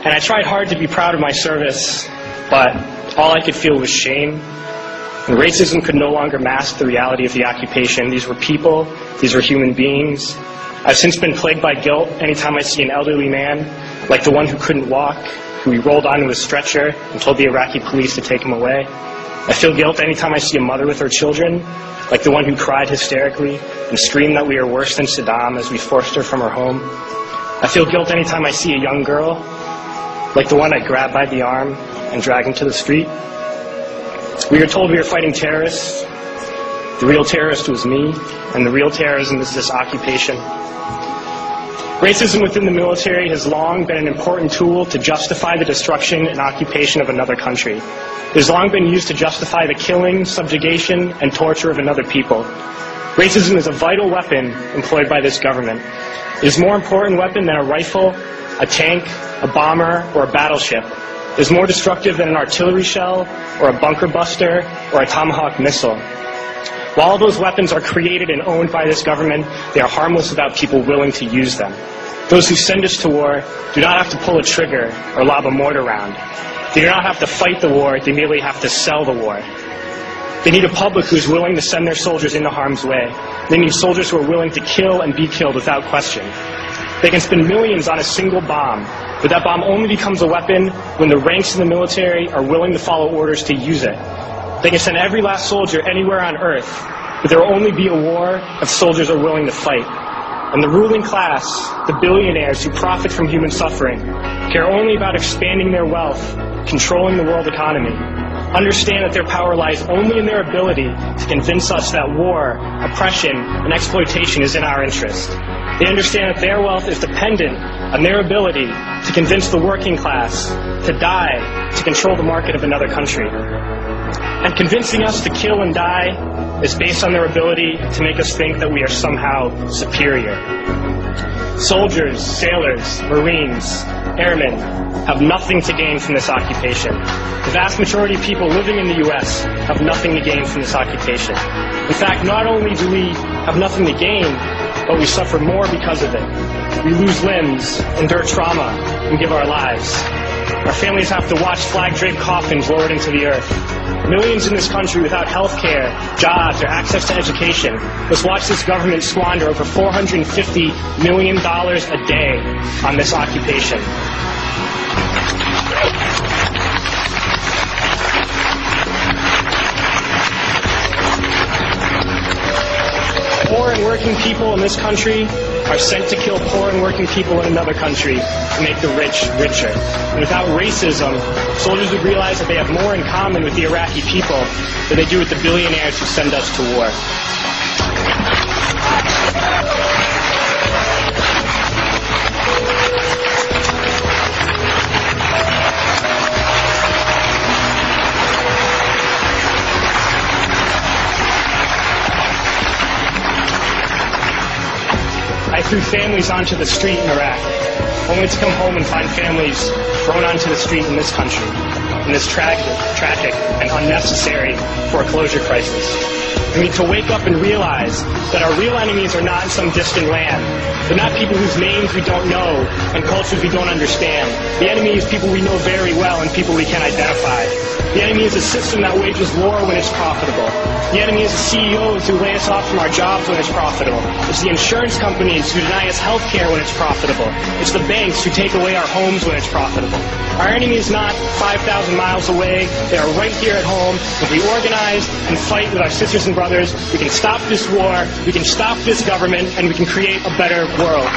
And I tried hard to be proud of my service, but all I could feel was shame. And racism could no longer mask the reality of the occupation. These were people, these were human beings. I've since been plagued by guilt anytime I see an elderly man, like the one who couldn't walk, who we rolled onto a stretcher and told the Iraqi police to take him away. I feel guilt anytime I see a mother with her children, like the one who cried hysterically and screamed that we are worse than Saddam as we forced her from her home. I feel guilt anytime I see a young girl, like the one I grabbed by the arm and dragged into the street. We are told we are fighting terrorists. The real terrorist was me, and the real terrorism is this occupation. Racism within the military has long been an important tool to justify the destruction and occupation of another country. It has long been used to justify the killing, subjugation, and torture of another people. Racism is a vital weapon employed by this government. It is a more important weapon than a rifle, a tank, a bomber, or a battleship. It is more destructive than an artillery shell, or a bunker buster, or a Tomahawk missile. While all those weapons are created and owned by this government, they are harmless without people willing to use them. Those who send us to war do not have to pull a trigger or lob a mortar round. They do not have to fight the war, they merely have to sell the war. They need a public who is willing to send their soldiers into harm's way. They need soldiers who are willing to kill and be killed without question. They can spend millions on a single bomb, but that bomb only becomes a weapon when the ranks in the military are willing to follow orders to use it. They can send every last soldier anywhere on earth, but there will only be a war if soldiers are willing to fight. And the ruling class, the billionaires who profit from human suffering, care only about expanding their wealth, controlling the world economy. Understand that their power lies only in their ability to convince us that war, oppression, and exploitation is in our interest. They understand that their wealth is dependent on their ability to convince the working class to die to control the market of another country. And convincing us to kill and die is based on their ability to make us think that we are somehow superior. Soldiers, sailors, Marines, airmen have nothing to gain from this occupation. The vast majority of people living in the U.S. have nothing to gain from this occupation. In fact, not only do we have nothing to gain, but we suffer more because of it. We lose limbs, endure trauma, and give our lives. Our families have to watch flag-draped coffins lowered into the earth. Millions in this country without health care, jobs, or access to education must watch this government squander over $450 million a day on this occupation. Poor and working people in this country are sent to kill poor and working people in another country to make the rich richer. And without racism, soldiers would realize that they have more in common with the Iraqi people than they do with the billionaires who send us to war. I threw families onto the street in Iraq, only to come home and find families thrown onto the street in this country, in this tragic and unnecessary foreclosure crisis. We need to wake up and realize that our real enemies are not in some distant land. They're not people whose names we don't know and cultures we don't understand. The enemy is people we know very well and people we can identify. The enemy is a system that wages war when it's profitable. The enemy is the CEOs who lay us off from our jobs when it's profitable. It's the insurance companies who deny us health care when it's profitable. It's the banks who take away our homes when it's profitable. Our enemy is not 5,000 miles away. They are right here at home. If we organize and fight with our sisters and brothers, we can stop this war, we can stop this government, and we can create a better world.